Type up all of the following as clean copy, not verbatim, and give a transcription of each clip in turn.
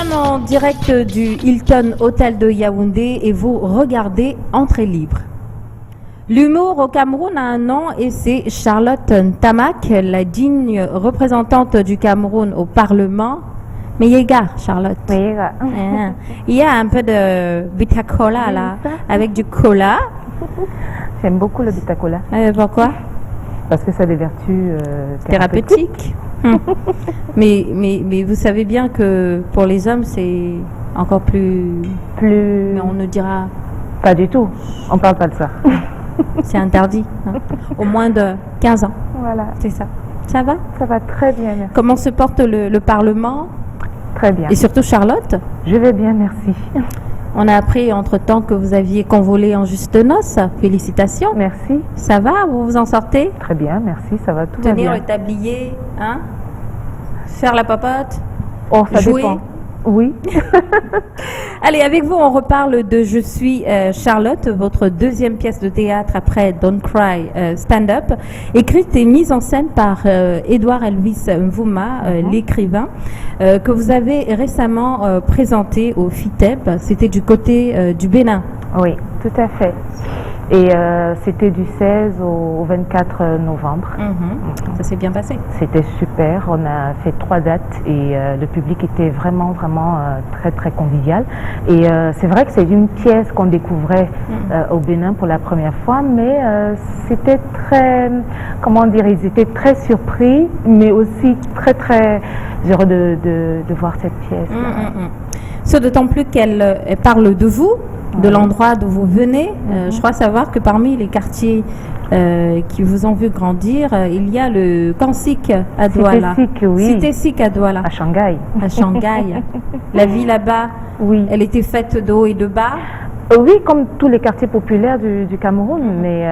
sommes en direct du Hilton Hotel de Yaoundé et vous regardez Entrée libre. L'humour au Cameroun a un nom et c'est Charlotte Ntamak, la digne représentante du Cameroun au Parlement. Mais Yéga, Charlotte. Yéga. Il y a un peu de Vita-Cola là, avec du cola. J'aime beaucoup le Vita-Cola. Pourquoi? Parce que ça a des vertus thérapeutiques. mais vous savez bien que pour les hommes, c'est encore plus... Mais on ne dira... Pas du tout. On parle pas de ça. C'est interdit. Hein. Au moins de 15 ans. Voilà. C'est ça. Ça va? Ça va très bien, merci. Comment se porte le Parlement? Très bien. Et surtout Charlotte? Je vais bien, merci. On a appris entre-temps que vous aviez convolé en juste noces. Félicitations. Merci. Ça va? Vous vous en sortez? Très bien, merci. Ça va, tout va bien. Tenir le tablier, hein? Faire la papote? Oh, ça jouer? Dépend. Oui. Allez, avec vous, on reparle de Je suis Charlotte, votre deuxième pièce de théâtre après Don't Cry Stand Up, écrite et mise en scène par Edouard Elvis Mvouma, l'écrivain, que vous avez récemment présenté au FITEB. C'était du côté du Bénin. Oui, tout à fait. Et c'était du 16 au 24 novembre. Ça s'est bien passé. C'était super. On a fait 3 dates et le public était vraiment très très convivial. Et c'est vrai que c'est une pièce qu'on découvrait au Bénin pour la première fois, mais c'était très, comment dire, ils étaient très surpris, mais aussi très heureux de voir cette pièce. Ce d'autant plus qu'elle parle de vous, de l'endroit d'où vous venez. Je crois savoir que parmi les quartiers qui vous ont vu grandir, il y a le Kansik à Douala. Cité Sik, oui. Cité Sik à Douala. À Shanghai. À Shanghai. La vie là-bas, oui. Elle était faite de haut et de bas. Oui, comme tous les quartiers populaires du Cameroun, mais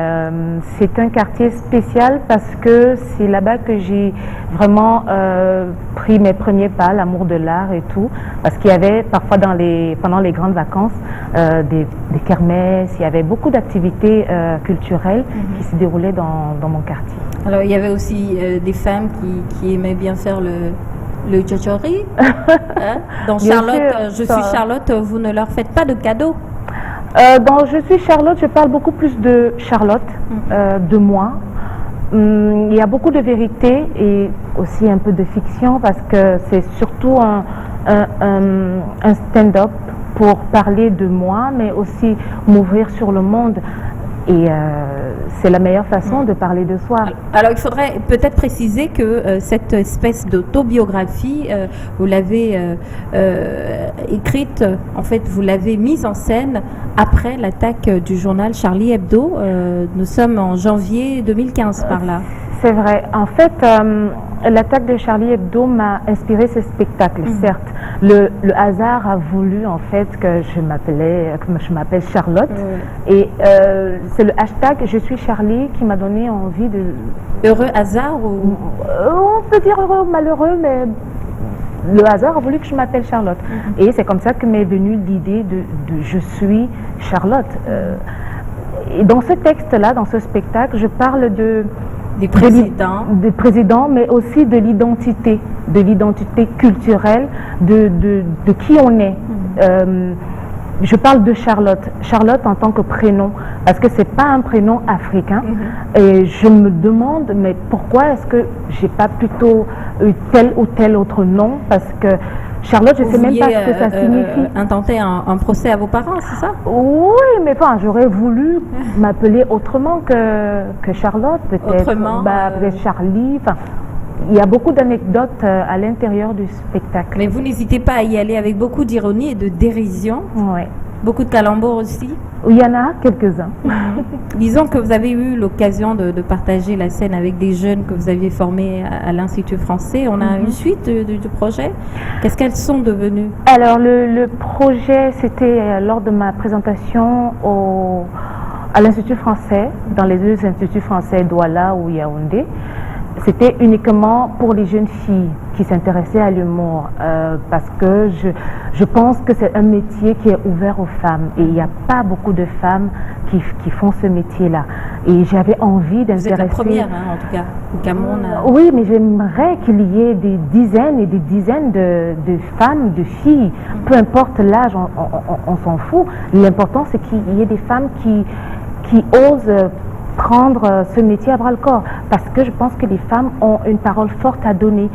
c'est un quartier spécial parce que c'est là-bas que j'ai vraiment pris mes premiers pas, l'amour de l'art et tout, parce qu'il y avait parfois pendant les grandes vacances des kermesses, il y avait beaucoup d'activités culturelles qui se déroulaient dans mon quartier. Alors il y avait aussi des femmes qui aimaient bien faire le tchotchori. Dans Charlotte, Je suis Charlotte, vous ne leur faites pas de cadeaux. Dans Je suis Charlotte, je parle beaucoup plus de Charlotte, de moi. Il y a beaucoup de vérité et aussi un peu de fiction parce que c'est surtout un stand-up pour parler de moi, mais aussi m'ouvrir sur le monde. Et c'est la meilleure façon de parler de soi. Alors il faudrait peut-être préciser que cette espèce d'autobiographie, vous l'avez écrite, en fait vous l'avez mise en scène après l'attaque du journal Charlie Hebdo. Nous sommes en janvier 2015 par là. C'est vrai. En fait, l'attaque de Charlie Hebdo m'a inspiré ce spectacle, certes. Le hasard a voulu en fait que je m'appelle Charlotte. Et c'est le hashtag Je suis Charlie qui m'a donné envie de... Heureux hasard ou... On peut dire heureux ou malheureux, mais le hasard a voulu que je m'appelle Charlotte. Et c'est comme ça que m'est venue l'idée de Je suis Charlotte. Et dans ce texte-là, dans ce spectacle, je parle des présidents, mais aussi de l'identité culturelle, de qui on est. Je parle de Charlotte en tant que prénom, parce que c'est pas un prénom africain. Et je me demande, mais pourquoi est-ce que j'ai pas plutôt eu tel ou tel autre nom? Parce que Charlotte, je ne sais même pas ce que ça signifie. Intenter un procès à vos parents, c'est ça? Oui, mais enfin, j'aurais voulu m'appeler autrement que Charlotte, peut-être. Autrement peut-être Charlie. Enfin, il y a beaucoup d'anecdotes à l'intérieur du spectacle. Mais vous n'hésitez pas à y aller avec beaucoup d'ironie et de dérision. Oui. Beaucoup de calembours aussi. Il y en a quelques-uns. Disons que vous avez eu l'occasion de partager la scène avec des jeunes que vous aviez formés à l'Institut français. On a une suite du projet. Qu'est-ce qu'elles sont devenues? Alors, le projet, c'était lors de ma présentation à l'Institut français, dans les 2 instituts français, Douala ou Yaoundé. C'était uniquement pour les jeunes filles qui s'intéressaient à l'humour, parce que je pense que c'est un métier qui est ouvert aux femmes et il n'y a pas beaucoup de femmes qui font ce métier-là. Et j'avais envie d'intéresser... Vous êtes la première, hein, en tout cas, au Cameroun. Oui, mais j'aimerais qu'il y ait des dizaines et des dizaines de femmes, de filles, peu importe l'âge, on s'en fout. L'important, c'est qu'il y ait des femmes qui osent prendre ce métier à bras-le-corps. Parce que je pense que les femmes ont une parole forte à donner,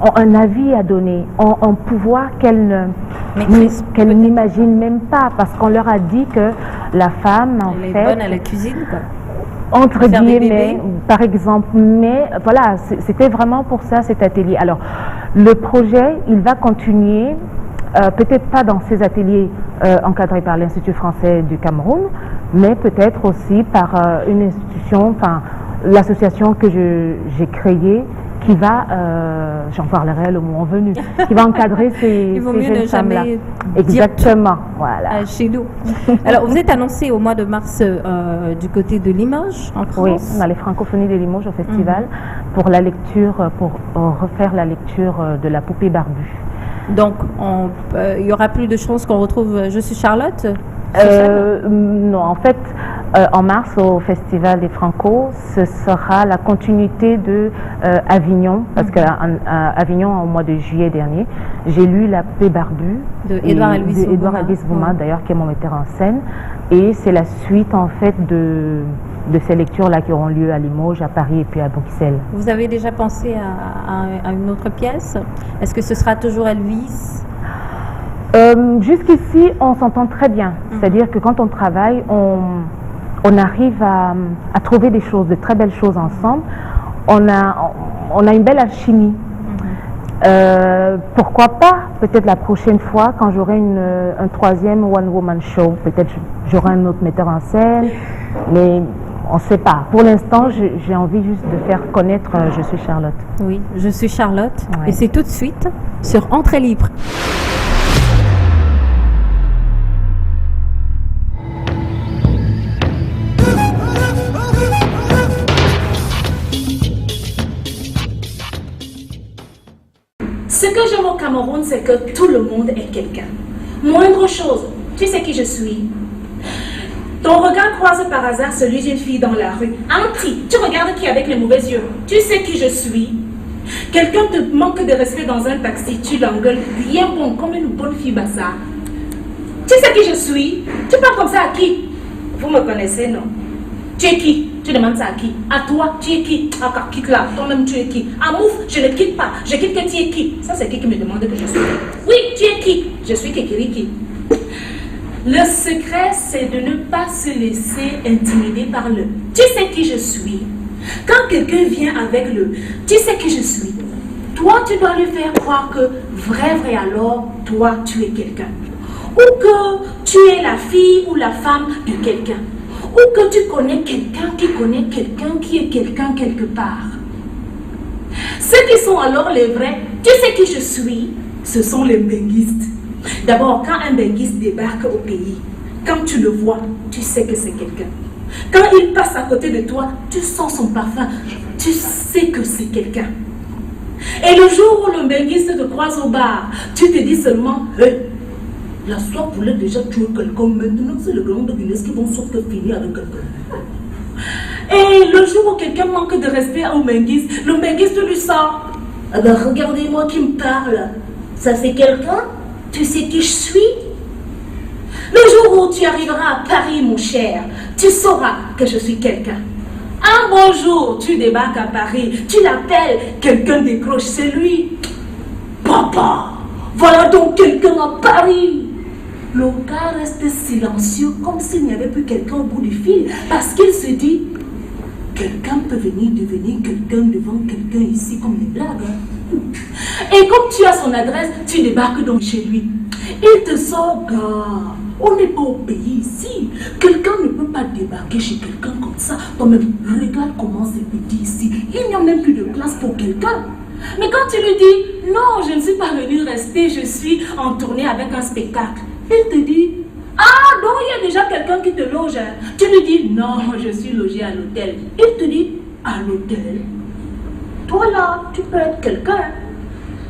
ont un avis à donner, ont un pouvoir qu'elles n'imaginent même pas. Parce qu'on leur a dit que la femme, en fait... Elle est bonne à la cuisine, quoi. Entre guillemets, par exemple, mais voilà, c'était vraiment pour ça cet atelier. Alors, le projet, il va continuer, peut-être pas dans ces ateliers encadrés par l'Institut français du Cameroun, mais peut-être aussi par une institution, enfin, l'association que j'ai créée, qui va, j'en parlerai le moment venu, qui va encadrer ces jeunes femmes-là. Exactement, voilà. Chez nous. Alors, vous êtes annoncé au mois de mars du côté de Limoges, en France. Oui, dans les Francophonies de Limoges au festival, pour la lecture, pour refaire la lecture de La Poupée Barbue. Donc, il y aura plus de chances qu'on retrouve Je suis Charlotte? Non, en fait, en mars au Festival des Franco, ce sera la continuité de Avignon, parce qu'à Avignon, au mois de juillet dernier, j'ai lu La Poupée Barbue de Édouard Elvis Bouma, d'ailleurs, qui est mon metteur en scène, et c'est la suite en fait de ces lectures-là qui auront lieu à Limoges, à Paris et puis à Bruxelles. Vous avez déjà pensé à une autre pièce? Est-ce que ce sera toujours Elvis? Jusqu'ici, on s'entend très bien. C'est-à-dire que quand on travaille, on arrive à trouver des choses, de très belles choses ensemble. On a une belle alchimie. Pourquoi pas, peut-être la prochaine fois, quand j'aurai un troisième one-woman show, peut-être j'aurai un autre metteur en scène, mais on ne sait pas. Pour l'instant, j'ai envie juste de faire connaître Je suis Charlotte. Oui, Je suis Charlotte. Ouais. Et c'est tout de suite sur Entrée Libre. Ce que j'aime au Cameroun, c'est que tout le monde est quelqu'un. Moindre chose, tu sais qui je suis. Ton regard croise par hasard celui d'une fille dans la rue. Anti, tu regardes qui avec les mauvais yeux. Tu sais qui je suis. Quelqu'un te manque de respect dans un taxi, tu l'engueules bien bon, comme une bonne fille bassard. Tu sais qui je suis. Tu parles comme ça à qui? Vous me connaissez, non? Tu es qui? Tu demandes ça à qui? À toi, tu es qui? Ah, quitte là, toi-même tu es qui? À Mouf, je ne quitte pas, je quitte que tu es qui? Ça c'est qui me demande que je suis? Oui, tu es qui? Je suis Kekiriki. Le secret, c'est de ne pas se laisser intimider par le « tu sais qui je suis ». Quand quelqu'un vient avec le « tu sais qui je suis », toi tu dois lui faire croire que vrai alors, toi tu es quelqu'un. Ou que tu es la fille ou la femme de quelqu'un. Ou que tu connais quelqu'un qui connaît quelqu'un qui est quelqu'un quelque part. Ceux qui sont alors les vrais, tu sais qui je suis, ce sont les benguistes. D'abord, quand un benguiste débarque au pays, quand tu le vois, tu sais que c'est quelqu'un. Quand il passe à côté de toi, tu sens son parfum, tu sais que c'est quelqu'un. Et le jour où le benguiste te croise au bar, tu te dis seulement, la soie voulait déjà tuer quelqu'un, maintenant c'est le grand de Guinness qui vont sauf que finir avec quelqu'un. Et le jour où quelqu'un manque de respect au benguiste, le benguiste lui sort. Ah ben regardez-moi qui me parle. Ça c'est quelqu'un? Tu sais qui je suis? Le jour où tu arriveras à Paris, mon cher, tu sauras que je suis quelqu'un. Un bon jour, tu débarques à Paris, tu l'appelles, quelqu'un décroche, c'est lui. Papa, voilà donc quelqu'un à Paris. Le gars reste silencieux comme s'il n'y avait plus quelqu'un au bout du fil parce qu'il se dit quelqu'un peut venir devenir quelqu'un devant quelqu'un ici comme des blagues. Et comme tu as son adresse, tu débarques donc chez lui. Il te sort, gars, on n'est pas au pays ici. Quelqu'un ne peut pas débarquer chez quelqu'un comme ça. Toi-même, regarde comment c'est petit ici. Il n'y a même plus de place pour quelqu'un. Mais quand tu lui dis, non, je ne suis pas venu rester, je suis en tournée avec un spectacle. Il te dit, ah, donc il y a déjà quelqu'un qui te loge. Tu lui dis, non, je suis logé à l'hôtel. Il te dit, à l'hôtel? Toi là, tu peux être quelqu'un.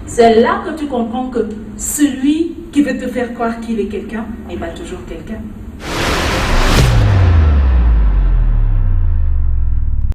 C'est là que tu comprends que celui qui veut te faire croire qu'il est quelqu'un n'est pas toujours quelqu'un.